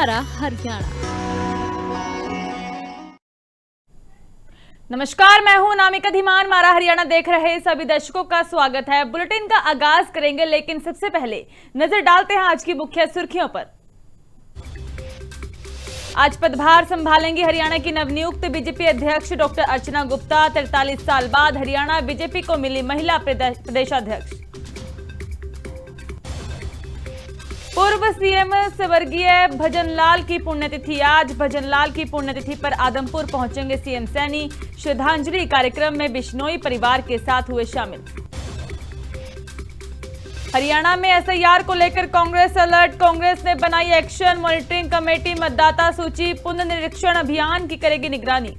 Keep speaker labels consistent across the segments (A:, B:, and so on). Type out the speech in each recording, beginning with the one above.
A: मारा हरियाणा। नमस्कार, मैं हूं नामिका धीमान। मारा हरियाणा देख रहे सभी दर्शकों का स्वागत है। बुलेटिन का आगाज करेंगे, लेकिन सबसे पहले नजर डालते हैं आज की मुख्य सुर्खियों पर। आज पदभार संभालेंगी हरियाणा की नवनियुक्त बीजेपी अध्यक्ष डॉक्टर अर्चना गुप्ता। 43 साल बाद हरियाणा बीजेपी को मिली महिला प्रदेशाध्यक्ष। पूर्व सीएम स्वर्गीय भजनलाल की पुण्यतिथि। आज भजनलाल की पुण्यतिथि पर आदमपुर पहुंचेंगे सीएम सैनी। श्रद्धांजलि कार्यक्रम में बिश्नोई परिवार के साथ हुए शामिल। हरियाणा में एसआईआर को लेकर कांग्रेस अलर्ट। कांग्रेस ने बनाई एक्शन मॉनिटरिंग कमेटी। मतदाता सूची पुनर्निरीक्षण अभियान की करेगी निगरानी।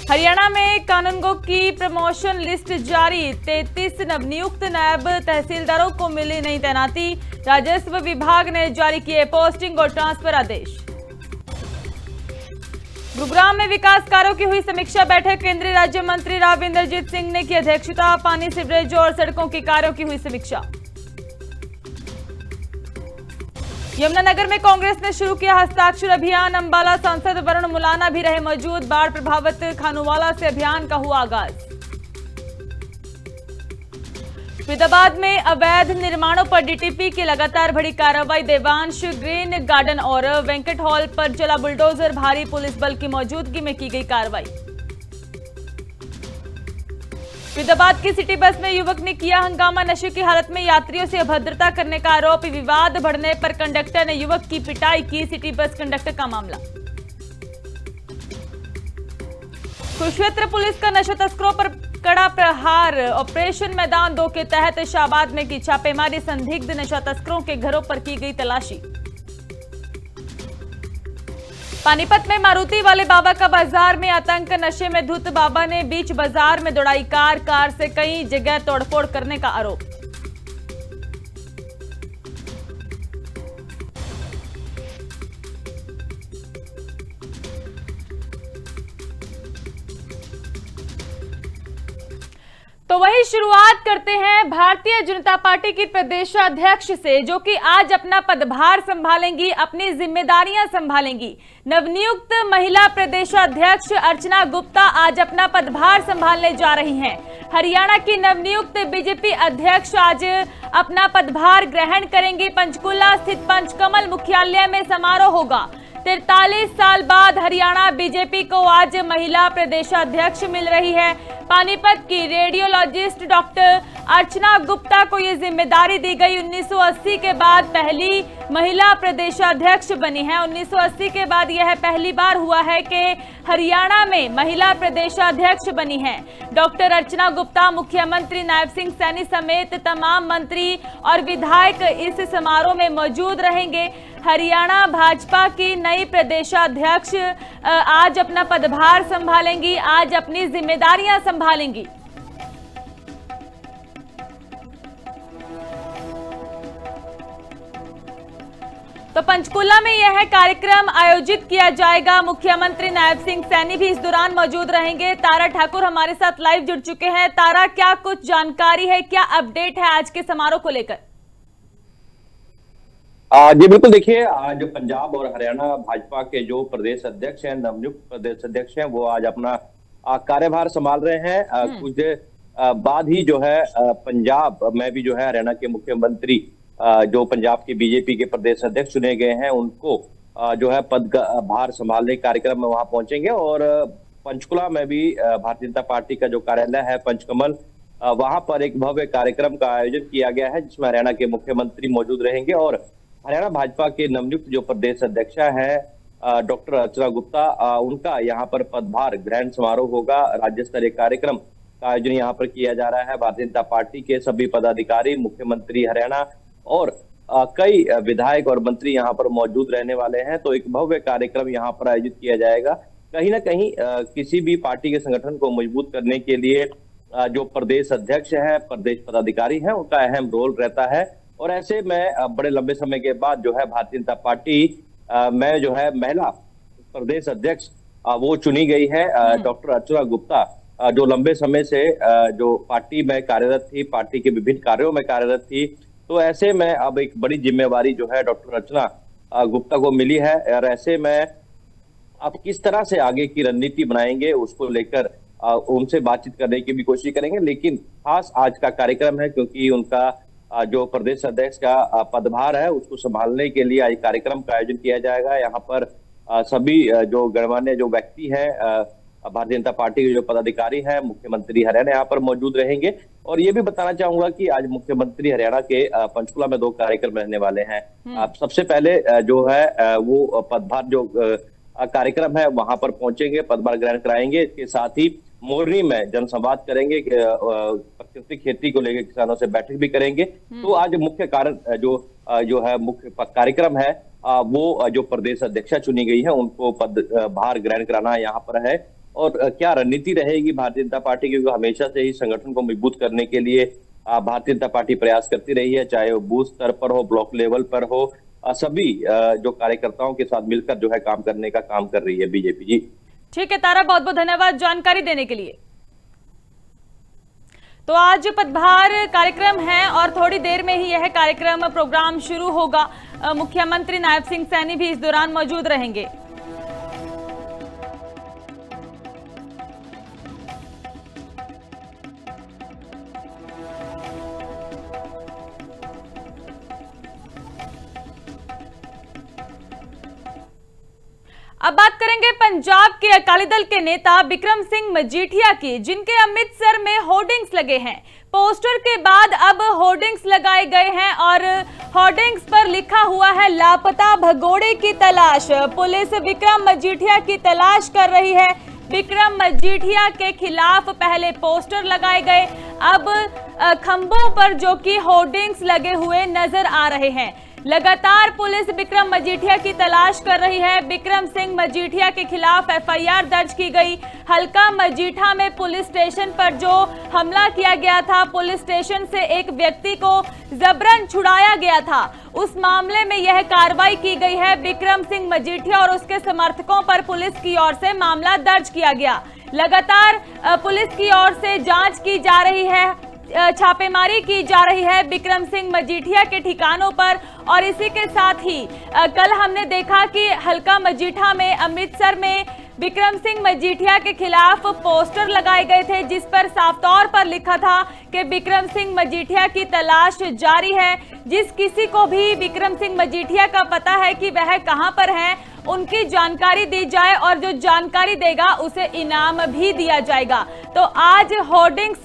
A: हरियाणा में कानूनगो की प्रमोशन लिस्ट जारी। 33 नवनियुक्त नायब तहसीलदारों को मिली नई तैनाती। राजस्व विभाग ने जारी किए पोस्टिंग और ट्रांसफर आदेश। गुरुग्राम में विकास कार्यों की हुई समीक्षा बैठक। केंद्रीय राज्य मंत्री राव इंद्रजीत सिंह ने की अध्यक्षता। पानी, सीवरेज और सड़कों के कार्यों की हुई समीक्षा। यमुनानगर में कांग्रेस ने शुरू किया हस्ताक्षर अभियान। अंबाला सांसद वरुण मुलाना भी रहे मौजूद। बाढ़ प्रभावित खानुवाला से अभियान का हुआ आगाज। फरीदाबाद में अवैध निर्माणों पर डीटीपी की लगातार बड़ी कार्रवाई। देवांश ग्रीन गार्डन और वेंकट हॉल पर चला बुलडोजर। भारी पुलिस बल की मौजूदगी में की गई कार्रवाई। फरीदाबाद की सिटी बस में युवक ने किया हंगामा। नशे की हालत में यात्रियों से अभद्रता करने का आरोप। विवाद बढ़ने पर कंडक्टर ने युवक की पिटाई की। सिटी बस कंडक्टर का मामला। कुरुक्षेत्र पुलिस का नशा तस्करों पर कड़ा प्रहार। ऑपरेशन मैदान 2 के तहत शाहबाद में की छापेमारी। संदिग्ध नशा तस्करों के घरों पर की गई तलाशी। पानीपत में मारुति वाले बाबा का बाजार में आतंक। नशे में धुत बाबा ने बीच बाजार में दौड़ाई कार से कई जगह तोड़फोड़ करने का आरोप। तो वही शुरुआत करते हैं भारतीय जनता पार्टी की प्रदेशाध्यक्ष से, जो कि आज अपना पदभार संभालेंगी, अपनी जिम्मेदारियां संभालेंगी। नवनियुक्त महिला प्रदेशाध्यक्ष अर्चना गुप्ता आज अपना पदभार संभालने जा रही हैं। हरियाणा की नवनियुक्त बीजेपी अध्यक्ष आज अपना पदभार ग्रहण करेंगी। पंचकुला स्थित पंचकमल मुख्यालय में समारोह होगा। 43 साल बाद हरियाणा बीजेपी को आज महिला प्रदेशाध्यक्ष मिल रही है। पानीपत की रेडियोलॉजिस्ट डॉक्टर अर्चना गुप्ता को यह जिम्मेदारी दी गई। 1980 के बाद पहली महिला प्रदेशाध्यक्ष बनी है। 1980 के बाद यह पहली बार हुआ है कि हरियाणा में महिला प्रदेशाध्यक्ष बनी है। डॉक्टर अर्चना गुप्ता, मुख्यमंत्री नायब सिंह सैनी समेत तमाम मंत्री और विधायक इस समारोह में मौजूद रहेंगे। हरियाणा भाजपा की नई प्रदेशाध्यक्ष आज अपना पदभार संभालेंगी, आज अपनी जिम्मेदारियां संभालेंगी। तो पंचकुला में यह कार्यक्रम आयोजित किया जाएगा। मुख्यमंत्री नायब सिंह सैनी भी इस दौरान मौजूद रहेंगे। तारा ठाकुर हमारे साथ लाइव जुड़ चुके हैं। तारा, क्या कुछ जानकारी है, क्या अपडेट है आज के समारोह को लेकर?
B: जी बिल्कुल, देखिए आज पंजाब और हरियाणा भाजपा के जो प्रदेश अध्यक्ष हैं, नवनियुक्त प्रदेश अध्यक्ष हैं, वो आज अपना कार्यभार संभाल रहे हैं। कुछ बाद ही जो है पंजाब में भी जो है हरियाणा के मुख्यमंत्री जो पंजाब के बीजेपी के प्रदेश अध्यक्ष चुने गए हैं, उनको जो है पदभार संभालने के कार्यक्रम में वहां पहुंचेंगे। और पंचकुला में भी भारतीय जनता पार्टी का जो कार्यालय है पंचकमल, वहां पर एक भव्य कार्यक्रम का आयोजन किया गया है, जिसमें हरियाणा के मुख्यमंत्री मौजूद रहेंगे। और हरियाणा भाजपा के नवनियुक्त जो प्रदेश अध्यक्ष है डॉक्टर अर्चना गुप्ता, उनका यहाँ पर पदभार ग्रहण समारोह होगा। राज्य स्तरीय कार्यक्रम का आयोजन यहाँ पर किया जा रहा है। भारतीय जनता पार्टी के सभी पदाधिकारी, मुख्यमंत्री हरियाणा और कई विधायक और मंत्री यहाँ पर मौजूद रहने वाले हैं। तो एक भव्य कार्यक्रम यहाँ पर आयोजित किया जाएगा। कहीं ना कहीं किसी भी पार्टी के संगठन को मजबूत करने के लिए जो प्रदेश अध्यक्ष है, प्रदेश पदाधिकारी है, उनका अहम रोल रहता है। और ऐसे में बड़े लंबे समय के बाद जो है भारतीय जनता पार्टी में जो है महिला प्रदेश अध्यक्ष वो चुनी गई है। डॉक्टर अर्चना गुप्ता जो लंबे समय से जो पार्टी में कार्यरत थी, पार्टी के विभिन्न कार्यों में कार्यरत थी, तो ऐसे में अब एक बड़ी जिम्मेवारी जो है डॉक्टर रचना गुप्ता को मिली है, और ऐसे में अब किस तरह से आगे की रणनीति बनाएंगे उसको लेकर उनसे बातचीत करने की भी कोशिश करेंगे। लेकिन खास आज का कार्यक्रम है क्योंकि उनका जो प्रदेश अध्यक्ष का पदभार है उसको संभालने के लिए आज कार्यक्रम का आयोजन किया जाएगा। यहाँ पर सभी जो गणमान्य जो व्यक्ति है भारतीय जनता पार्टी के जो पदाधिकारी है, मुख्यमंत्री हरियाणा यहाँ पर मौजूद रहेंगे। और ये भी बताना चाहूंगा कि आज मुख्यमंत्री हरियाणा के पंचकुला में 2 कार्यक्रम रहने वाले हैं। सबसे पहले जो है वो पदभार जो कार्यक्रम है वहां पर पहुंचेंगे, पदभार ग्रहण कराएंगे। इसके साथ ही मोरनी में जनसंवाद करेंगे, प्राकृतिक खेती को लेकर किसानों से बैठक भी करेंगे। तो आज मुख्य कारण जो है मुख्य कार्यक्रम है वो जो प्रदेश अध्यक्षा चुनी गई है उनको पदभार ग्रहण कराना यहाँ पर है। और क्या रणनीति रहेगी भारतीय जनता पार्टी की, हमेशा से ही संगठन को मजबूत करने के लिए भारतीय जनता पार्टी प्रयास करती रही है, चाहे वो बूथ स्तर पर हो, ब्लॉक लेवल पर हो, सभी जो कार्यकर्ताओं के साथ मिलकर जो है काम करने का काम कर रही है बीजेपी। जी
A: ठीक है तारा, बहुत बहुत धन्यवाद जानकारी देने के लिए। तो आज पदभार कार्यक्रम है और थोड़ी देर में ही यह कार्यक्रम प्रोग्राम शुरू होगा। मुख्यमंत्री नायब सिंह सैनी भी इस दौरान मौजूद रहेंगे। अब बात करेंगे पंजाब के अकाली दल के नेता बिक्रम सिंह मजीठिया की, जिनके अमृतसर में होर्डिंग्स लगे हैं। पोस्टर के बाद अब होर्डिंग्स लगाए गए हैं और होर्डिंग्स पर लिखा हुआ है लापता भगोड़े की तलाश। पुलिस बिक्रम मजीठिया की तलाश कर रही है। बिक्रम मजीठिया के खिलाफ पहले पोस्टर लगाए गए, अब खंभों पर जो कि होर्डिंग्स लगे हुए नजर आ रहे हैं। लगातार पुलिस बिक्रम मजीठिया की तलाश कर रही है। बिक्रम सिंह मजीठिया के खिलाफ एफआईआर दर्ज की गई। हल्का मजीठा में पुलिस स्टेशन पर जो हमला किया गया था, पुलिस स्टेशन से एक व्यक्ति को जबरन छुड़ाया गया था, उस मामले में यह कार्रवाई की गई है। बिक्रम सिंह मजीठिया और उसके समर्थकों पर पुलिस की ओर से मामला दर्ज किया गया। लगातार पुलिस की ओर से जांच की जा रही है, छापेमारी की जा रही है बिक्रम सिंह मजीठिया के ठिकानों पर। और इसी के साथ ही कल हमने देखा कि हल्का मजीठा में, अमृतसर में बिक्रम सिंह मजीठिया के खिलाफ पोस्टर लगाए गए थे, जिस पर साफ तौर पर लिखा था कि बिक्रम सिंह मजीठिया की तलाश जारी है। जिस किसी को भी बिक्रम सिंह मजीठिया का पता है कि वह कहां पर हैं, उनकी जानकारी दी जाए और जो जानकारी देगा उसे इनाम भी दिया जाएगा। तो आज होर्डिंग्स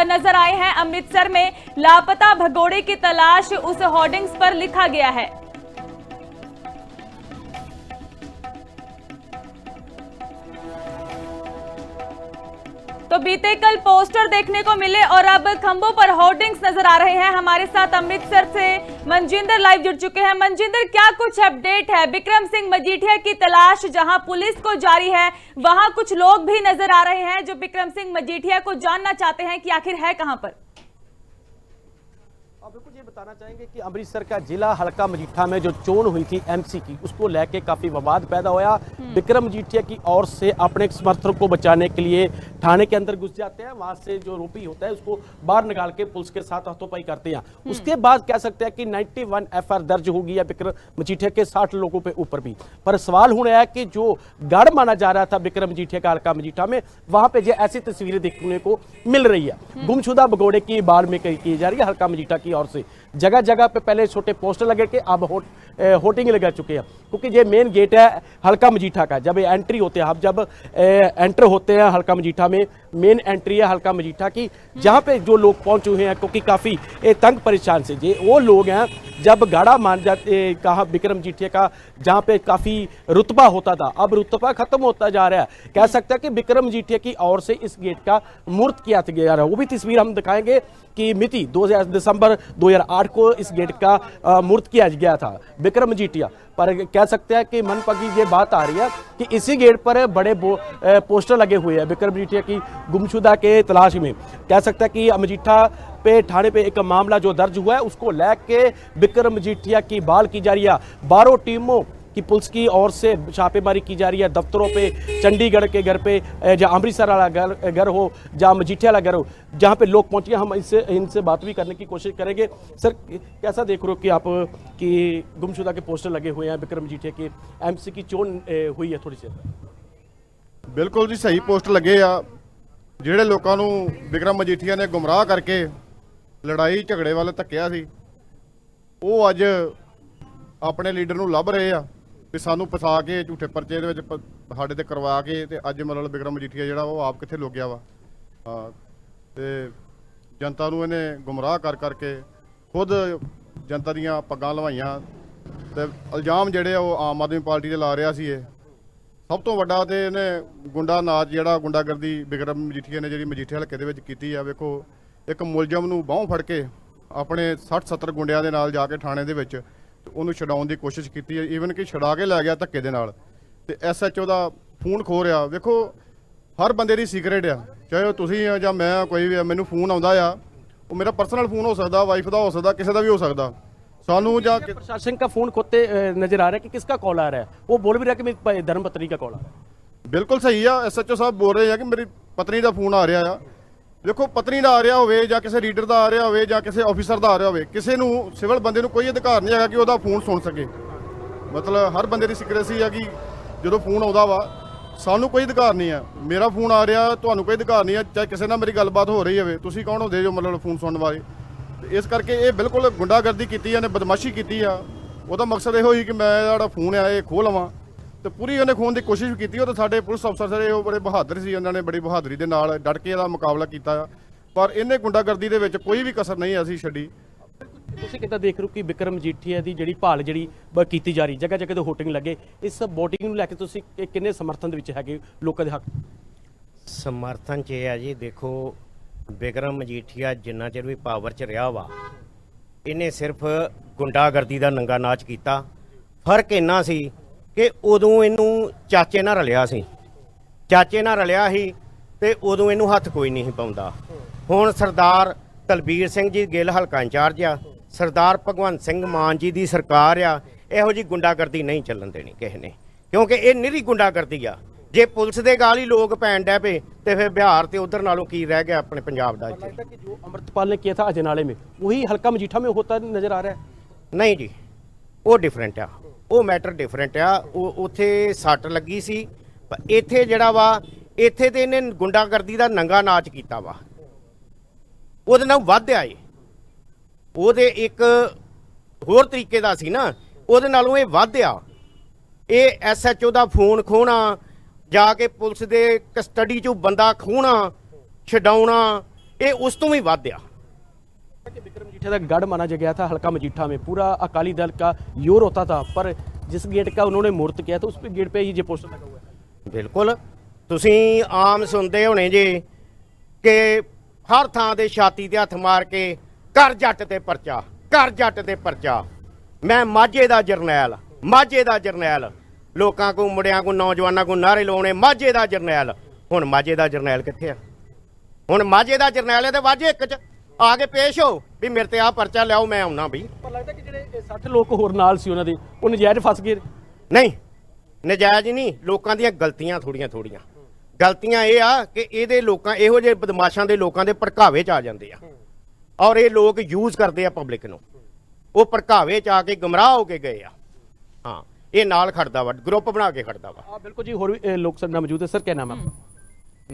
A: नजर आए हैं अमृतसर में, लापता भगोड़े की तलाश, उस होर्डिंग्स पर लिखा गया है। तो बीते कल पोस्टर देखने को मिले और अब खंभों पर होर्डिंग्स नजर आ रहे हैं। हमारे साथ अमृतसर से मनजिंदर लाइव जुड़ चुके हैं। मनजिंदर, क्या कुछ अपडेट है? बिक्रम सिंह मजीठिया की तलाश जहां पुलिस को जारी है, वहां कुछ लोग भी नजर आ रहे हैं जो बिक्रम सिंह मजीठिया को जानना चाहते हैं कि आखिर है कहां पर।
C: बिल्कुल ये बताना चाहेंगे कि अमृतसर का जिला हल्का मजीठा में जो चोन हुई थी एमसी की, उसको लेके काफी विवाद पैदा होया। बिक्रम मजीठिया की ओर से अपने समर्थकों को बचाने के लिए थाने के अंदर घुस जाते हैं, वहां से जो आरोपी होता है उसको बाहर निकाल के पुलिस के साथ हाथोपाई करते हैं। उसके बाद कह सकते हैं कि 91 एफआईआर दर्ज हो गई है बिक्रम मजीठिया के 60 लोगों पे ऊपर भी। पर सवाल हो रहा है कि जो गढ़ माना जा रहा था बिक्रम मजीठिया का हल्का मजीठा में, वहां पे जो ऐसी तस्वीरें देखने को मिल रही है। गुमशुदा भगोड़े की बाल में की जा रही है हल्का मजीठा की ओर से। जगह जगह पे पहले छोटे पोस्टर लगे के अब होर्डिंग लगा चुके हैं, क्योंकि ये मेन गेट है हल्का मजीठा का। जब एंट्री होते हैं, आप जब एंटर होते हैं हल्का मजीठा में, मेन एंट्री है हल्का मजीठा की, जहां पे जो लोग पहुंचे हुए हैं क्योंकि काफी तंग परेशान से ये वो लोग हैं जब गाड़ा मान जाते कहा बिक्रम मजीठिया का, जहां पे काफी रुतबा होता था, अब रुतबा खत्म होता जा रहा है। कह सकते हैं कि बिक्रम मजीठिया की ओर से इस गेट का मूर्त किया गया है। वो भी तस्वीर हम दिखाएंगे कि मिति 2 दिसंबर 2008 को इस गेट का मूर्त किया गया था बिक्रम मजीठिया पर। कह सकते हैं कि मनपगी ये बात आ रही है कि इसी गेट पर बड़े पोस्टर लगे हुए हैं बिक्रम मजीठिया की गुमशुदा के तलाश में। कह सकते हैं कि मजीठा पे थाने पे एक मामला जो दर्ज हुआ है उसको लेके बिक्रम मजीठिया की बाल की जा रही है। 12 टीमों कि पुलिस की ओर से छापेमारी की जा रही है दफ्तरों पे, चंडीगढ़ के घर पे, जहाँ अमृतसर वाला घर हो, जहाँ मजीठिया वाला घर हो, जहाँ पे लोग पहुँचे। हम इनसे बात भी करने की कोशिश करेंगे। सर, कैसा देख रहे हो कि आप कि गुमशुदा के पोस्टर लगे हुए हैं, बिक्रम मजीठिया की एमसी की चोन हुई है थोड़ी सी?
D: बिल्कुल जी, सही पोस्ट लगे आ। ਜਿਹੜੇ ਲੋਕਾਂ ਨੂੰ ਬਿਕਰਮ ਮਜੀਠੀਆ ਨੇ ਗੁੰਮਰਾਹ ਕਰਕੇ ਲੜਾਈ ਝਗੜੇ ਵੱਲ ਧੱਕਿਆ ਸੀ, ਉਹ ਅੱਜ ਆਪਣੇ ਲੀਡਰ ਨੂੰ ਲੱਭ ਰਹੇ ਆ ਵੀ ਸਾਨੂੰ ਫਸਾ ਕੇ ਝੂਠੇ ਪਰਚੇ ਦੇ ਵਿੱਚ ਸਾਡੇ ਤੇ ਕਰਵਾ ਕੇ, ਤੇ ਅੱਜ ਮਤਲਬ ਬਿਕਰਮ ਮਜੀਠੀਆ ਜਿਹੜਾ ਉਹ ਆਪ ਕਿੱਥੇ ਲੁਕ ਗਿਆ ਵਾ। ਤੇ ਜਨਤਾ ਨੂੰ ਇਹਨੇ ਗੁੰਮਰਾਹ ਕਰ ਕਰਕੇ ਖੁਦ ਜਨਤਾ ਦੀਆਂ ਪੱਗਾਂ ਲਵਾਈਆਂ ਤੇ ਇਲਜ਼ਾਮ ਜਿਹੜੇ ਆ ਉਹ ਆਮ ਆਦਮੀ ਪਾਰਟੀ ਤੇ ਲਾ ਰਿਹਾ ਸੀ। ਇਹ ਸਭ ਤੋਂ ਵੱਡਾ ਤੇ ਇਹਨੇ ਗੁੰਡਾ ਨਾਚ ਜਿਹੜਾ ਗੁੰਡਾਗਰਦੀ ਬਿਕਰਮ ਮਜੀਠੀਆ ਨੇ ਜਿਹੜੀ ਮਜੀਠੇ ਹਲਕੇ ਦੇ ਵਿੱਚ ਕੀਤੀ ਆ। ਵੇਖੋ, ਇੱਕ ਮੁਲਜ਼ਮ ਨੂੰ ਬਾਹੋਂ ਫੜ ਕੇ ਆਪਣੇ 60-70 ਗੁੰਡਿਆਂ ਦੇ ਨਾਲ ਜਾ ਕੇ ਥਾਣੇ ਦੇ ਵਿੱਚ ਉਹਨੂੰ ਛਡਾਉਣ ਦੀ ਕੋਸ਼ਿਸ਼ ਕੀਤੀ ਹੈ, ਈਵਨ ਕਿ ਛਡਾ ਕੇ ਲੈ ਗਿਆ ਧੱਕੇ ਦੇ ਨਾਲ। ਤੇ ਐਸਐਚਓ ਦਾ ਫੋਨ ਖੋ ਰਿਹਾ। ਵੇਖੋ, ਹਰ ਬੰਦੇ ਦੀ ਸੀਕ੍ਰੇਟ ਆ, ਚਾਹੇ ਉਹ ਤੁਸੀਂ ਆ ਜਾਂ ਮੈਂ ਆ, ਕੋਈ ਵੀ ਆ। ਮੈਨੂੰ ਫੋਨ ਆਉਂਦਾ ਆ, ਉਹ ਮੇਰਾ ਪਰਸਨਲ ਫੋਨ ਹੋ ਸਕਦਾ, ਵਾਈਫ ਦਾ ਹੋ ਸਕਦਾ, ਕਿਸੇ ਦਾ ਵੀ ਹੋ ਸਕਦਾ। सानू या
C: प्रशासन का फोन खोते नजर आ रहा है कि किसका कॉल आ रहा है? वो बोल भी रहा है कि मेरी धर्मपत्नी का कॉल आ रहा है।
D: बिल्कुल सही है, एसएचओ साहब बोल रहे हैं कि मेरी पत्नी का फोन आ रहा है। देखो, पत्नी का आ रहा हो ਜਾਂ ਕਿਸੇ ਲੀਡਰ ਦਾ ਆ ਰਿਹਾ ਹੋਵੇ ਜਾਂ ਕਿਸੇ ਆਫੀਸਰ ਦਾ ਆ ਰਿਹਾ ਹੋਵੇ, ਕਿਸੇ ਨੂੰ ਸਿਵਲ ਬੰਦੇ ਨੂੰ ਕੋਈ ਅਧਿਕਾਰ ਨਹੀਂ ਹੈਗਾ ਕਿ ਉਹਦਾ ਫੋਨ ਸੁਣ ਸਕੇ। ਮਤਲਬ ਹਰ ਬੰਦੇ ਦੀ ਸਿਕਰੇਸੀ ਹੈ ਕਿ ਜਦੋਂ ਫੋਨ ਆਉਂਦਾ ਵਾ ਸਾਨੂੰ ਕੋਈ ਅਧਿਕਾਰ ਨਹੀਂ ਹੈ। ਮੇਰਾ ਫੋਨ ਆ ਰਿਹਾ, ਤੁਹਾਨੂੰ ਕੋਈ ਅਧਿਕਾਰ ਨਹੀਂ ਹੈ, ਚਾਹੇ ਕਿਸੇ ਨਾਲ ਮੇਰੀ ਗੱਲਬਾਤ ਹੋ ਰਹੀ ਹੋਵੇ। ਤੁਸੀਂ ਕੌਣ ਹੁੰਦੇ ਜੋ ਮਤਲਬ ਫੋਨ ਸੁਣਨ ਵਾਲੇ? ਇਸ ਕਰਕੇ ਇਹ ਬਿਲਕੁਲ ਗੁੰਡਾਗਰਦੀ ਕੀਤੀ ਆ, ਨੇ ਬਦਮਾਸ਼ੀ ਕੀਤੀ ਆ। ਉਹਦਾ ਮਕਸਦ ਇਹੋ ਹੀ ਕਿ ਮੈਂ ਜਿਹੜਾ ਫੋਨ ਆ ਇਹ ਖੋਹ ਲਵਾਂ, ਤੇ ਪੂਰੀ ਉਹਨੇ ਖੋਹਣ ਦੀ ਕੋਸ਼ਿਸ਼ ਵੀ ਕੀਤੀ। ਉਹ ਤਾਂ ਸਾਡੇ ਪੁਲਿਸ ਅਫਸਰ ਸਾਰੇ ਉਹ ਬੜੇ ਬਹਾਦਰ ਸੀ, ਉਹਨਾਂ ਨੇ ਬੜੀ ਬਹਾਦਰੀ ਦੇ ਨਾਲ ਡਟ ਕੇ ਇਹਦਾ ਮੁਕਾਬਲਾ ਕੀਤਾ ਆ। ਪਰ ਇਹਨੇ ਗੁੰਡਾਗਰਦੀ ਦੇ ਵਿੱਚ ਕੋਈ ਵੀ ਕਸਰ ਨਹੀਂ ਅਸੀਂ ਛੱਡੀ।
C: ਤੁਸੀਂ ਕਿੱਦਾਂ ਦੇਖ ਰਹੇ ਹੋ ਕਿ ਬਿਕਰਮ ਮਜੀਠੀਆ ਦੀ ਜਿਹੜੀ ਭਾਲ ਜਿਹੜੀ ਕੀਤੀ ਜਾ ਰਹੀ, ਜਗ੍ਹਾ ਜਗ੍ਹਾ ਤੇ ਹੋਟਿੰਗ ਲੱਗੇ, ਇਸ ਵੋਟਿੰਗ ਨੂੰ ਲੈ ਕੇ ਤੁਸੀਂ ਕਿੰਨੇ ਸਮਰਥਨ ਦੇ ਵਿੱਚ ਹੈਗੇ ਲੋਕਾਂ ਦੇ ਹੱਕ?
E: ਸਮਰਥਨ 'ਚ ਇਹ ਹੈ ਜੀ, ਦੇਖੋ ਬਿਕਰਮ ਮਜੀਠੀਆ ਜਿੰਨਾ ਚਿਰ ਵੀ ਪਾਵਰ 'ਚ ਰਿਹਾ ਵਾ, ਇਹਨੇ ਸਿਰਫ ਗੁੰਡਾਗਰਦੀ ਦਾ ਨੰਗਾ ਨਾਚ ਕੀਤਾ। ਫਰਕ ਇੰਨਾ ਸੀ ਕਿ ਉਦੋਂ ਇਹਨੂੰ ਚਾਚੇ ਨਾਲ ਰਲਿਆ ਸੀ, ਤੇ ਉਦੋਂ ਇਹਨੂੰ ਹੱਥ ਕੋਈ ਨਹੀਂ ਪਾਉਂਦਾ। ਹੁਣ ਸਰਦਾਰ ਤਲਬੀਰ ਸਿੰਘ ਜੀ ਗਿੱਲ ਹਲਕਾ ਇੰਚਾਰਜ ਆ, ਸਰਦਾਰ ਭਗਵੰਤ ਸਿੰਘ ਮਾਨ ਜੀ ਦੀ ਸਰਕਾਰ ਆ, ਇਹੋ ਜੀ ਗੁੰਡਾਗਰਦੀ ਨਹੀਂ ਚੱਲਣ ਦੇਣੀ ਕਿਸੇ ਨੇ, ਕਿਉਂਕਿ ਇਹ ਨਿਰੀ ਗੁੰਡਾਗਰਦੀ ਆ। ਜੇ ਪੁਲਿਸ ਦੇ ਗਾਲ ਹੀ ਲੋਕ ਪੈਣ ਡੈ ਪਏ ਤੇ ਫਿਰ ਬਿਹਾਰ ਤੇ ਉਧਰ नालों की रह गया अपने पंजाब ਦਾ।
C: लगता है कि जो अमृतपाल ने किया था अजनाले में वही हल्का मजीठा में होता नजर आ रहा है?
E: नहीं जी, ਉਹ ਡਿਫਰੈਂਟ ਆ, ਉਹ ਮੈਟਰ ਡਿਫਰੈਂਟ ਆ। ਉਹ ਉੱਥੇ ਸੱਟ ਲੱਗੀ ਸੀ, ਪਰ ਇੱਥੇ ਜਿਹੜਾ ਵਾ, ਇੱਥੇ ਤੇ ਇਹਨੇ ਗੁੰਡਾਗਰਦੀ ਦਾ ਨੰਗਾ ਨਾਚ ਕੀਤਾ ਵਾ। ਉਹਦੇ ਨਾਲ ਵੱਧ ਆਏ, ਉਹਦੇ ਇੱਕ ਹੋਰ ਤਰੀਕੇ ਦਾ ਸੀ ਨਾ, ਉਹਦੇ ਨਾਲੋਂ ਇਹ ਵੱਧ ਆ। ਇਹ ਐਸਐਚਓ ਦਾ ਫੋਨ ਖੋਣਾ, ਜਾ ਕੇ ਪੁਲਿਸ ਦੇ ਕਸਟਡੀ 'ਚੋਂ ਬੰਦਾ ਖੋਣਾ, ਛਡਾਉਣਾ, ਇਹ ਉਸ ਤੋਂ ਵੀ ਵੱਧ ਆ।
C: बिक्रम मजीठिया का गढ़ माना गया था हल्का मजीठा में, पूरा अकाली दल का योर होता था, पर जिस गेट का उन्होंने मुहूर्त किया था उस पे गेट पे ही ये पोस्टर लगा हुआ है।
E: ਬਿਲਕੁਲ, ਤੁਸੀਂ ਆਮ ਸੁਣਦੇ ਹੋਣੇ ਜੇ ਕਿ ਹਰ ਥਾਂ ਦੇ ਛਾਤੀ ਤੇ ਹੱਥ ਮਾਰ ਕੇ ਕਰ ਜੱਟ ਤੇ ਪਰਚਾ, ਕਰ ਜੱਟ ਤੇ ਪਰਚਾ। ਮੈਂ ਮਾਝੇ ਦਾ ਜਰਨੈਲ, ਲੋਕਾਂ ਕੋ ਮੁੰਡਿਆਂ ਕੋ ਨੌਜਵਾਨਾਂ ਕੋ ਨਾਰੇ ਲਾਉਣੇ, ਮਾਝੇ ਦਾ ਜਰਨੈਲ। ਹੁਣ ਮਾਝੇ ਦਾ ਜਰਨੈਲ ਕਿੱਥੇ ਆ? ਹੁਣ ਮਾਝੇ ਦਾ ਜਰਨੈਲ ਤੇ ਵਾਜੇ ਇੱਕ ਚ ਆ ਕੇ ਪੇਸ਼ ਹੋ ਵੀ ਮੇਰੇ ਤੇ ਆ ਪਰਚਾ ਲਿਆਓ, ਮੈਂ ਆਉਣਾ ਵੀ।
C: ਪਰ ਲੱਗਦਾ ਕਿ ਜਿਹੜੇ 60 ਲੋਕ ਹੋਰ ਨਾਲ ਸੀ ਉਹਨਾਂ ਦੇ, ਉਹ ਨਜਾਇਜ਼ ਫਸ ਗਏ।
E: ਨਹੀਂ, ਨਜਾਇਜ਼ ਨਹੀਂ, ਲੋਕਾਂ ਦੀਆਂ ਗਲਤੀਆਂ ਥੋੜੀਆਂ ਗਲਤੀਆਂ ਇਹ ਆ ਕਿ ਇਹਦੇ ਲੋਕਾਂ, ਇਹੋ ਜਿਹੇ ਬਦਮਾਸ਼ਾਂ ਦੇ ਲੋਕਾਂ ਦੇ ਭੜਕਾਵੇ 'ਚ ਆ ਜਾਂਦੇ ਆ, ਔਰ ਇਹ ਲੋਕ ਯੂਜ਼ ਕਰਦੇ ਆ ਪਬਲਿਕ ਨੂੰ। ਉਹ ਭੜਕਾਵੇ 'ਚ ਆ ਕੇ ਗੁੰਮਰਾਹ ਹੋ ਕੇ ਗਏ ਆ। ਹਾਂ, ਇਹ ਨਾਲ ਖੜਦਾ ਵਾ, ग्रुप बना के खड़ता वा।
C: बिल्कुल जी, और भी लोग सर मौजूद है। सर, क्या नाम है आपका?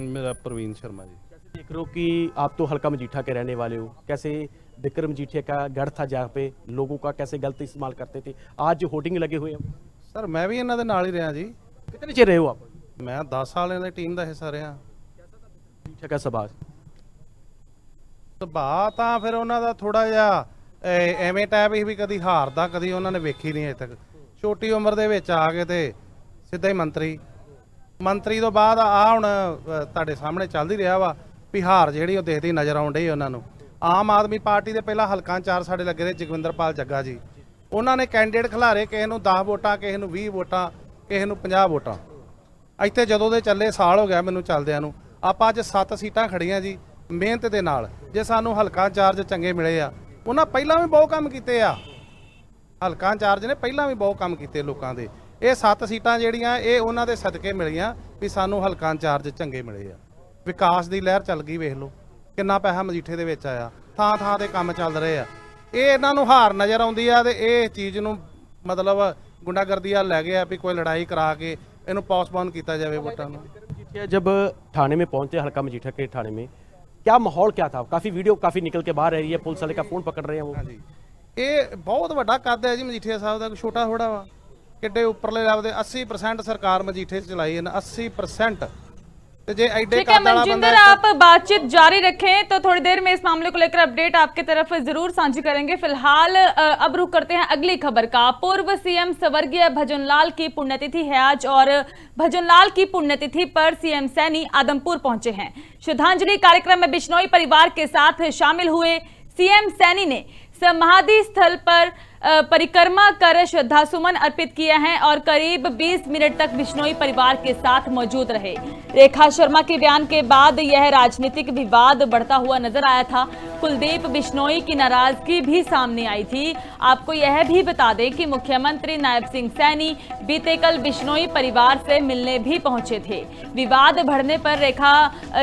F: मेरा प्रवीण शर्मा जी।
C: कैसे देख रहे हो कि आप तो हल्का मजीठा के रहने वाले हो, कैसे बिक्रम मजीठिया का गढ़ था जहाँ पे लोगों का कैसे गलत इस्तेमाल करते थे, आज जो होर्डिंग लगे हुए हैं?
F: सर मैं भी इन्हों के नाल ही रहा जी।
C: कितने चिर रहे हो आप?
F: मैं 10 साल इन्होंने टीम का हिस्सा रहा।
C: मजीठिया का सवाल
F: ਸੁਭਾਅ ਤਾਂ ਫਿਰ ਉਹਨਾਂ ਦਾ ਥੋੜਾ ਜਿਹਾ ਐਵੇਂ ਟਾਈਪ ਹੀ ਵੀ ਕਦੀ ਹਾਰਦਾ ਕਦੀ ਉਹਨਾਂ ਨੇ ਵੇਖੀ ਨਹੀਂ ਅਜੇ ਤੱਕ। ਛੋਟੀ ਉਮਰ ਦੇ ਵਿੱਚ ਆ ਕੇ ਤੇ ਸਿੱਧਾ ਹੀ ਮੰਤਰੀ ਤੋਂ ਬਾਅਦ ਆ ਹੁਣ ਤੁਹਾਡੇ ਸਾਹਮਣੇ ਚੱਲਦੀ ਰਿਹਾ ਵਾ ਵੀ ਹਾਰ ਜਿਹੜੀ ਉਹ ਦੇਖਦੀ ਨਜ਼ਰ ਆਉਣ ਡਈ ਉਹਨਾਂ ਨੂੰ। ਆਮ ਆਦਮੀ ਪਾਰਟੀ ਦੇ ਪਹਿਲਾਂ ਹਲਕਾ ਇੰਚਾਰਜ ਸਾਡੇ ਲੱਗੇ ਨੇ ਜਗਵਿੰਦਰਪਾਲ ਜੱਗਾ ਜੀ, ਉਹਨਾਂ ਨੇ ਕੈਂਡੀਡੇਟ ਖਿਲਾਰੇ, ਕਿਸੇ ਨੂੰ 10 ਵੋਟਾਂ, ਕਿਸੇ ਨੂੰ 20 ਵੋਟਾਂ, ਕਿਸੇ ਨੂੰ 50 ਵੋਟਾਂ। ਇੱਥੇ ਜਦੋਂ ਦੇ ਚੱਲੇ ਸਾਲ ਹੋ ਗਿਆ ਮੈਨੂੰ ਚੱਲਦਿਆਂ ਨੂੰ, ਆਪਾਂ ਅੱਜ 7 ਸੀਟਾਂ ਖੜੀਆਂ ਜੀ ਮਿਹਨਤ ਦੇ ਨਾਲ। ਜੇ ਸਾਨੂੰ ਹਲਕਾ ਇੰਚਾਰਜ ਚੰਗੇ ਮਿਲੇ ਆ, ਉਹਨਾਂ ਪਹਿਲਾਂ ਵੀ ਬਹੁਤ ਕੰਮ ਕੀਤੇ ਆ, ਹਲਕਾ ਇੰਚਾਰਜ ਨੇ ਪਹਿਲਾਂ ਵੀ ਬਹੁਤ ਕੰਮ ਕੀਤੇ ਲੋਕਾਂ ਦੇ। ਇਹ 7 ਸੀਟਾਂ ਜਿਹੜੀਆਂ ਇਹ ਉਹਨਾਂ ਦੇ ਸਦਕੇ ਮਿਲੀਆਂ ਵੀ ਸਾਨੂੰ ਹਲਕਾ ਇੰਚਾਰਜ ਚੰਗੇ ਮਿਲੇ ਆ। ਵਿਕਾਸ ਦੀ ਲਹਿਰ ਚੱਲ ਗਈ, ਵੇਖ ਲਓ ਕਿੰਨਾ ਪੈਸਾ ਮਜੀਠੇ ਦੇ ਵਿੱਚ ਆਇਆ, ਥਾਂ ਥਾਂ ਤੇ ਕੰਮ ਚੱਲ ਰਹੇ ਆ। ਇਹ ਇਹਨਾਂ ਨੂੰ ਹਾਰ ਨਜ਼ਰ ਆਉਂਦੀ ਆ ਤੇ ਇਹ ਚੀਜ਼ ਨੂੰ मतलब गुंडागर्दी वाल लै गया भी कोई लड़ाई करा के इन्हू पोस्टपोन किया जाए वोटां नूं।
C: मजीठिया जब थाने में पहुंचे, हल्का मजीठा के थाने में क्या माहौल क्या था? काफ़ी वीडियो काफ़ी निकल के बाहर आ रही है, पुलिस वाले का फ़ोन पकड़ रहे हैं वो।
F: हाँ जी, ये बहुत वड्डा कद है जी मजीठिया साहब का, छोटा थोड़ा वा किड्डे उपरले लेवल दे 80% सरकार मजीठे चलाई है, 80%।
A: ठीक है मनजिंदर, आप बातचीत जारी रखें तो थोड़ी देर में इस मामले को लेकर अपडेट आपकी तरफ जरूर साझी करेंगे। फिलहाल अब रुख करते हैं अगली खबर का। पूर्व सीएम स्वर्गीय भजनलाल की पुण्यतिथि है आज और भजनलाल की पुण्यतिथि पर सीएम सैनी आदमपुर पहुंचे हैं। श्रद्धांजलि कार्यक्रम में बिश्नोई परिवार के साथ शामिल हुए सीएम सैनी ने समाधि स्थल पर परिक्रमा कर श्रद्धासुमन अर्पित किए हैं और करीब 20 मिनट तक बिश्नोई परिवार के साथ मौजूद रहे। रेखा शर्मा के बयान के बाद यह राजनीतिक विवाद बढ़ता हुआ नजर आया था। कुलदीप बिश्नोई की नाराजगी भी सामने आई थी। आपको यह भी बता दें कि मुख्यमंत्री नायब सिंह सैनी बीते कल बिश्नोई परिवार से मिलने भी पहुंचे थे। विवाद बढ़ने पर रेखा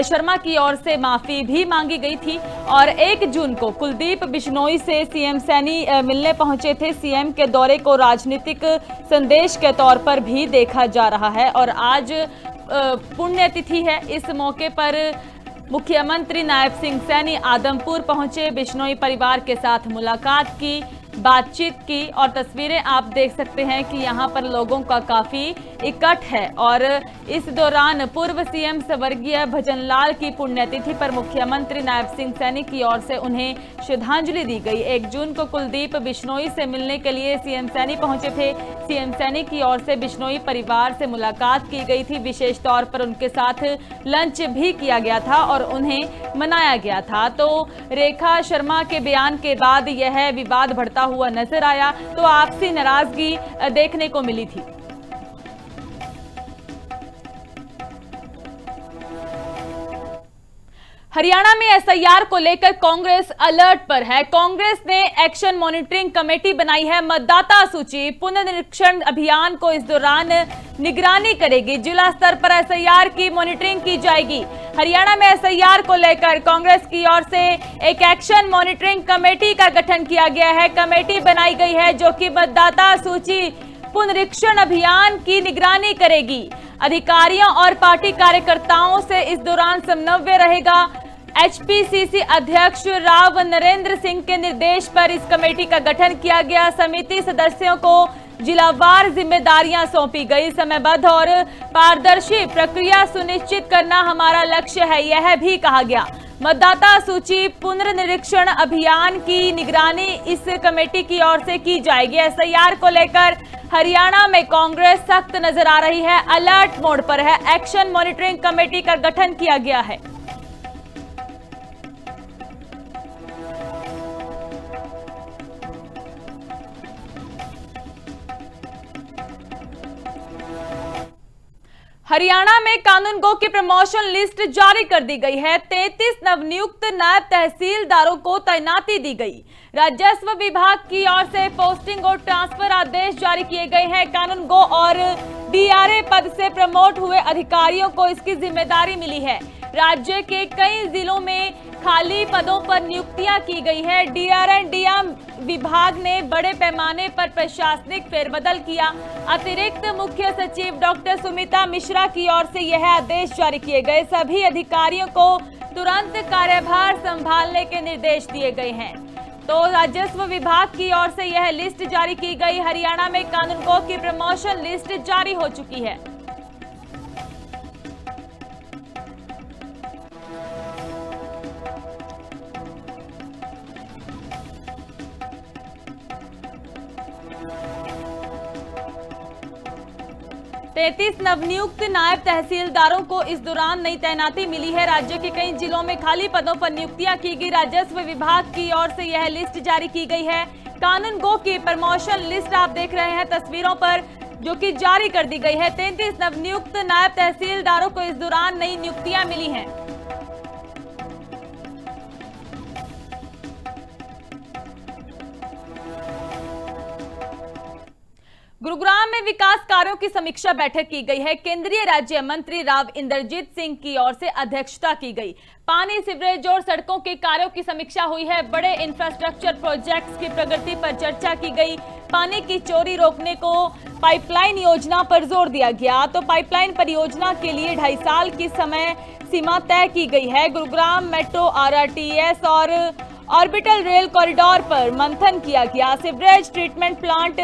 A: शर्मा की ओर से माफी भी मांगी गई थी और 1 जून को कुलदीप बिश्नोई से सीएम सैनी मिलने पहुंचे थे। सीएम के दौरे को राजनीतिक संदेश के तौर पर भी देखा जा रहा है और आज पुण्यतिथि है। इस मौके पर मुख्यमंत्री नायब सिंह सैनी आदमपुर पहुंचे, बिश्नोई परिवार के साथ मुलाकात की, बातचीत की और तस्वीरें आप देख सकते हैं कि यहां पर लोगों का काफी इकट्ठ है। और इस दौरान पूर्व सीएम स्वर्गीय भजनलाल की पुण्यतिथि पर मुख्यमंत्री नायब सिंह सैनी की ओर से उन्हें श्रद्धांजलि दी गई। 1 जून को कुलदीप बिश्नोई से मिलने के लिए सीएम सैनी पहुंचे थे। सीएम सैनी की ओर से बिश्नोई परिवार से मुलाकात की गई थी। विशेष तौर पर उनके साथ लंच भी किया गया था और उन्हें मनाया गया था। तो रेखा शर्मा के बयान के बाद यह विवाद बढ़ता हुआ नजर आया तो आपसी नाराजगी देखने को मिली थी। हरियाणा में एसआईआर को लेकर कांग्रेस अलर्ट पर है। कांग्रेस ने एक्शन मॉनिटरिंग कमेटी बनाई है। मतदाता सूची पुनर्निरीक्षण अभियान को इस दौरान निगरानी करेगी। जिला स्तर पर एसआईआर की मॉनिटरिंग की जाएगी। हरियाणा में एसआईआर को लेकर कांग्रेस की ओर से एक एक्शन मॉनिटरिंग कमेटी का गठन किया गया है। कमेटी बनाई गई है जो कि मतदाता सूची पुनरीक्षण अभियान की निगरानी करेगी। अधिकारियों और पार्टी कार्यकर्ताओं से इस दौरान समन्वय रहेगा। एचपीसीसी अध्यक्ष राव नरेंद्र सिंह के निर्देश पर इस कमेटी का गठन किया गया। समिति सदस्यों को जिलावार जिम्मेदारियां सौंपी गई। समयबद्ध और पारदर्शी प्रक्रिया सुनिश्चित करना हमारा लक्ष्य है, यह भी कहा गया। मतदाता सूची पुनर्निरीक्षण अभियान की निगरानी इस कमेटी की ओर से की जाएगी। एसआईआर को लेकर हरियाणा में कांग्रेस सख्त नजर आ रही है, अलर्ट मोड पर है। एक्शन मॉनिटरिंग कमेटी का गठन किया गया है। हरियाणा में कानून गो की प्रमोशन लिस्ट जारी कर दी गई है। 33 नवनियुक्त नायब तहसीलदारों को तैनाती दी गई। राजस्व विभाग की ओर से पोस्टिंग और ट्रांसफर आदेश जारी किए गए हैं। कानून गो और डीआरए पद से प्रमोट हुए अधिकारियों को इसकी जिम्मेदारी मिली है। राज्य के कई जिलों में खाली पदों पर नियुक्तियां की गई है। डीआरएम विभाग ने बड़े पैमाने पर प्रशासनिक फेरबदल किया। अतिरिक्त मुख्य सचिव डॉक्टर सुमिता मिश्रा की ओर से यह आदेश जारी किए गए। सभी अधिकारियों को तुरंत कार्यभार संभालने के निर्देश दिए गए हैं। तो राजस्व विभाग की ओर से यह लिस्ट जारी की गई। हरियाणा में कानून गो की प्रमोशन लिस्ट जारी हो चुकी है। तैंतीस नवनियुक्त नायब तहसीलदारों को इस दौरान नई तैनाती मिली है। राज्य के कई जिलों में खाली पदों पर नियुक्तियां की गई। राजस्व विभाग की ओर से यह लिस्ट जारी की गई है। कानून गो की प्रमोशन लिस्ट आप देख रहे हैं तस्वीरों पर, जो कि जारी कर दी गई है। 33 नवनियुक्त नायब तहसीलदारों को इस दौरान नई नियुक्तियां मिली हैं। गुरुग्राम में विकास कार्यों की समीक्षा बैठक की गई है। केंद्रीय राज्य मंत्री राव इंद्रजीत सिंह की ओर से अध्यक्षता की गई। पानी, सीवरेज और सड़कों के कार्यों की समीक्षा हुई है। बड़े इंफ्रास्ट्रक्चर प्रोजेक्ट्स की प्रगति पर चर्चा की गई। पानी की चोरी रोकने को पाइपलाइन योजना पर जोर दिया गया। तो पाइपलाइन परियोजना के लिए 2.5 साल की समय सीमा तय की गई है। गुरुग्राम मेट्रो, आरआरटीएस और ऑर्बिटल रेल कॉरिडोर पर मंथन किया गया। सीवरेज ट्रीटमेंट प्लांट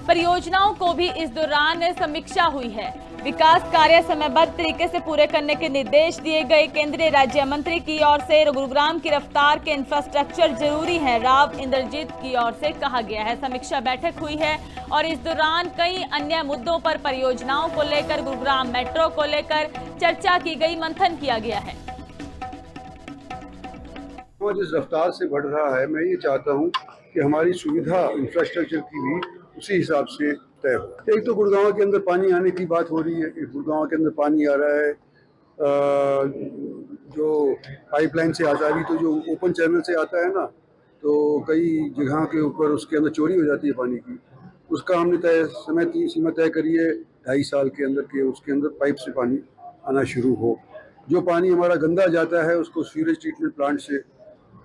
A: परियोजनाओं को भी इस दौरान समीक्षा हुई है। विकास कार्य समयबद्ध तरीके से पूरे करने के निर्देश दिए गए। केंद्रीय राज्य मंत्री की ओर से गुरुग्राम की रफ्तार के इंफ्रास्ट्रक्चर जरूरी है, राव इंद्रजीत की ओर से कहा गया है। समीक्षा बैठक हुई है और इस दौरान कई अन्य मुद्दों पर, परियोजनाओं को लेकर, गुरुग्राम मेट्रो को लेकर चर्चा की गई, मंथन किया गया है।
G: जिस रफ्तार से बढ़ रहा है, मैं ये चाहता हूँ कि हमारी सुविधा इंफ्रास्ट्रक्चर की भी उसी हिसाब से तय हो। एक तो गुड़गांव के अंदर पानी आने की बात हो रही है, गुड़गांव के अंदर पानी आ रहा है जो पाइपलाइन से आता है। अभी तो जो ओपन चैनल से आता है ना, तो कई जगह के ऊपर उसके अंदर चोरी हो जाती है पानी की। उसका हमने समय की सीमा तय करी है 2.5 साल के अंदर के उसके अंदर पाइप से पानी आना शुरू हो। जो पानी हमारा गंदा जाता है उसको सीवरेज ट्रीटमेंट प्लांट से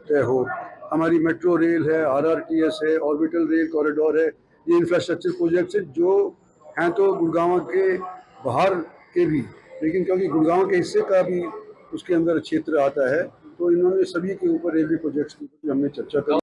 G: तय हो। हमारी मेट्रो रेल है, आरआरटीएस है, ऑर्बिटल रेल कॉरिडोर है, ये इंफ्रास्ट्रक्चर प्रोजेक्ट्स है जो हैं तो गुड़गांव के बाहर के भी, लेकिन क्योंकि गुड़गांव के हिस्से का भी उसके अंदर क्षेत्र आता है, तो इन्होंने सभी के ऊपर रेलवे प्रोजेक्ट्स के ऊपर हमने चर्चा की।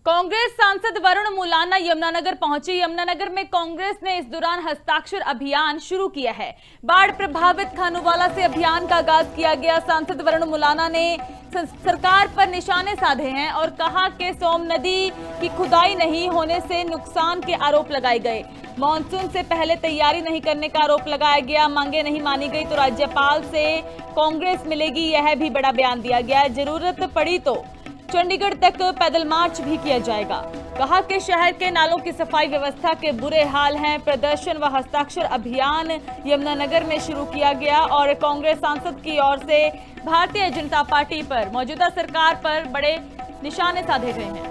A: कांग्रेस सांसद वरुण मुलाना यमुनानगर पहुंचे। यमुनानगर में कांग्रेस ने इस दौरान हस्ताक्षर अभियान शुरू किया है। बाढ़ प्रभावित खानूवाला से अभियान का आगाज किया गया। सांसद वरुण मुलाना ने सरकार पर निशाने साधे हैं और कहा कि सोम नदी की खुदाई नहीं होने से नुकसान के आरोप लगाए गए। मॉनसून से पहले तैयारी नहीं करने का आरोप लगाया गया। मांगे नहीं मानी गई तो राज्यपाल से कांग्रेस मिलेगी, यह भी बड़ा बयान दिया गया। जरूरत पड़ी तो चंडीगढ़ तक पैदल मार्च भी किया जाएगा। कहा कि शहर के नालों की सफाई व्यवस्था के बुरे हाल हैं। प्रदर्शन व हस्ताक्षर अभियान यमुनानगर में शुरू किया गया और कांग्रेस सांसद की ओर से भारतीय जनता पार्टी पर, मौजूदा सरकार पर बड़े निशाने साधे गए हैं।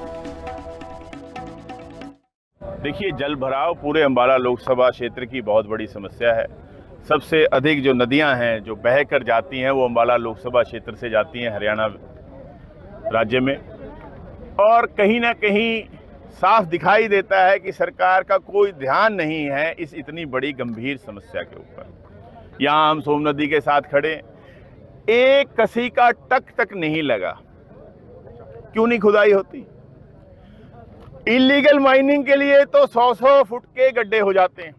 H: देखिए, जल भराव पूरे अंबाला लोकसभा क्षेत्र की बहुत बड़ी समस्या है। सबसे अधिक जो नदियां हैं जो बह कर जाती हैं वो अंबाला लोकसभा क्षेत्र से जाती हैं हरियाणा राज्य में, और कहीं ना कहीं साफ दिखाई देता है कि सरकार का कोई ध्यान नहीं है इस इतनी बड़ी गंभीर समस्या के ऊपर। यहाँ हम सोम नदी के साथ खड़े, एक कसी का टक तक नहीं लगा। क्यों नहीं खुदाई होती? इलीगल माइनिंग के लिए तो 100-100 फुट के गड्ढे हो जाते हैं,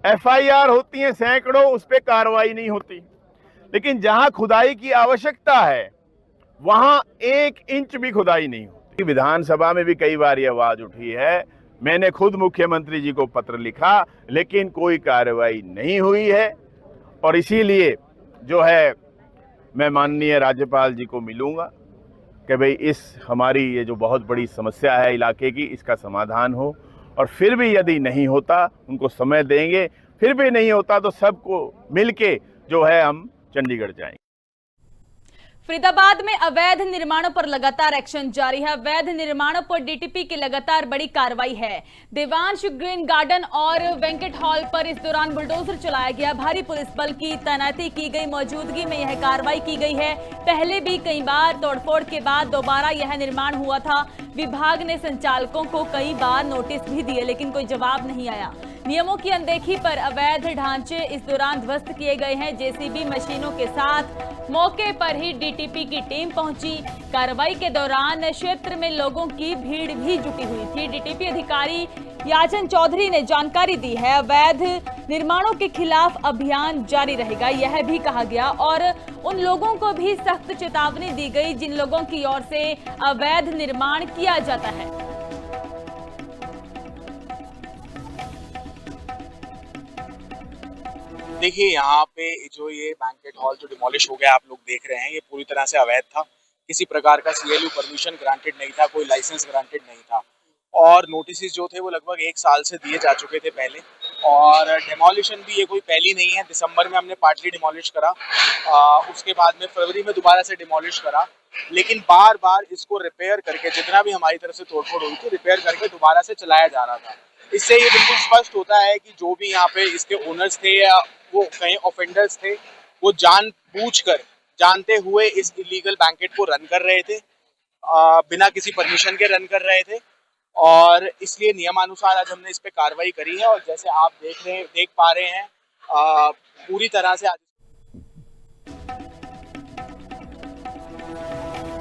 H: एफआईआर होती हैं सैकड़ों, उस पर कार्रवाई नहीं होती। लेकिन जहां खुदाई की आवश्यकता है वहां 1 इंच भी खुदाई नहीं होती। विधानसभा में भी कई बार ये आवाज उठी है, मैंने खुद मुख्यमंत्री जी को पत्र लिखा, लेकिन कोई कार्रवाई नहीं हुई है। और इसीलिए जो है मैं माननीय राज्यपाल जी को मिलूंगा कि भाई इस हमारी ये जो बहुत बड़ी समस्या है इलाके की, इसका समाधान हो। और फिर भी यदि नहीं होता, उनको समय देंगे, फिर भी नहीं होता तो सबको मिलके जो है हम चंडीगढ़ जाएंगे।
A: फरीदाबाद में अवैध निर्माणों पर लगातार एक्शन जारी है। अवैध निर्माणों पर डीटीपी की लगातार बड़ी कार्रवाई है। देवांश ग्रीन गार्डन और वेंकट हॉल पर इस दौरान बुलडोजर चलाया गया। भारी पुलिस बल की तैनाती की गई। मौजूदगी में यह कार्रवाई की गई है। पहले भी कई बार तोड़फोड़ के बाद दोबारा यह निर्माण हुआ था। विभाग ने संचालकों को कई बार नोटिस भी दिए, लेकिन कोई जवाब नहीं आया। नियमों की अनदेखी पर अवैध ढांचे इस दौरान ध्वस्त किए गए हैं। जेसीबी मशीनों के साथ मौके पर ही डीटीपी की टीम पहुंची। कार्रवाई के दौरान क्षेत्र में लोगों की भीड़ भी जुटी हुई थी। डीटीपी अधिकारी याचन चौधरी ने जानकारी दी है, अवैध निर्माणों के खिलाफ अभियान जारी रहेगा, यह भी कहा गया। और उन लोगों को भी सख्त चेतावनी दी गई जिन लोगों की ओर से अवैध निर्माण किया जाता है।
I: देखिए, यहाँ पे जो ये बैंकेट हॉल जो डिमोलिश हो गया आप लोग देख रहे हैं, ये पूरी तरह से अवैध था। किसी प्रकार का सीएलयू परमिशन ग्रांटेड नहीं था, कोई लाइसेंस ग्रांटेड नहीं था, और नोटिस जो थे वो लगभग 1 साल से दिए जा चुके थे पहले। और डिमोलिशन भी ये कोई पहली नहीं है। दिसंबर में हमने पार्टली डिमोलिश करा, उसके बाद में फरवरी में दोबारा से डिमोलिश करा, लेकिन बार बार इसको रिपेयर करके, जितना भी हमारी तरफ से तोड़फोड़ हुई थी, रिपेयर करके दोबारा से चलाया जा रहा था। इससे ये बिल्कुल स्पष्ट होता है कि जो भी यहाँ पे इसके ओनर्स थे या वो कहीं ऑफेंडर्स थे, वो जानबूझकर, जानते हुए इस इलीगल बैंकेट को रन कर रहे थे, बिना किसी परमिशन के रन कर रहे थे, और इसलिए नियमानुसार आज हमने इस पे कार्रवाई करी है। और जैसे आप देख पा रहे हैं, पूरी तरह से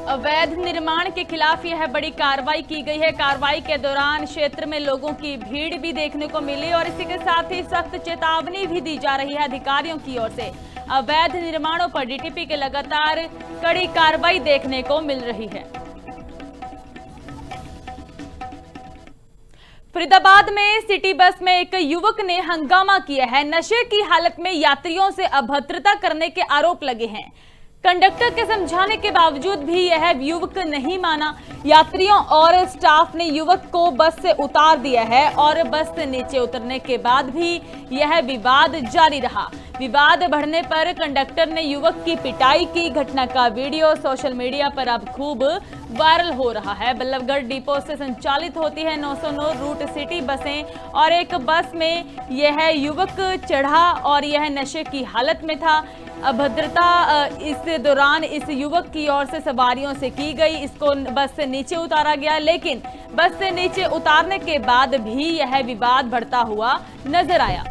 A: अवैध निर्माण के खिलाफ यह बड़ी कार्रवाई की गई है। कार्रवाई के दौरान क्षेत्र में लोगों की भीड़ भी देखने को मिली और इसी के साथ ही सख्त चेतावनी भी दी जा रही है अधिकारियों की ओर से। अवैध निर्माणों पर डीटीपी के लगातार कड़ी कार्रवाई देखने को मिल रही है। फरीदाबाद में सिटी बस में एक युवक ने हंगामा किया है। नशे की हालत में यात्रियों से अभद्रता करने के आरोप लगे हैं। कंडक्टर के समझाने के बावजूद भी यह युवक नहीं माना। यात्रियों और स्टाफ ने युवक को बस से उतार दिया है और बस से नीचे उतरने के बाद भी यह विवाद जारी रहा। विवाद बढ़ने पर कंडक्टर ने युवक की पिटाई की। घटना का वीडियो सोशल मीडिया पर अब खूब वायरल हो रहा है। बल्लभगढ़ डिपो से संचालित होती है 909 रूट सिटी बसें और एक बस में यह युवक चढ़ा और यह नशे की हालत में था। अभद्रता इस दौरान इस युवक की ओर से सवारियों से की गई। इसको बस से नीचे उतारा गया, लेकिन बस से नीचे उतारने के बाद भी यह विवाद बढ़ता हुआ नजर आया।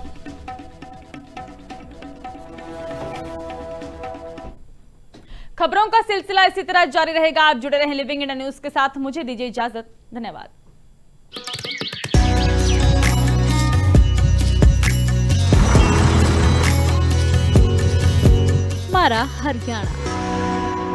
A: खबरों का सिलसिला इसी तरह जारी रहेगा। आप जुड़े रहें लिविंग इंडिया न्यूज के साथ। मुझे दीजिए इजाजत। धन्यवाद।
J: हमारा हरियाणा।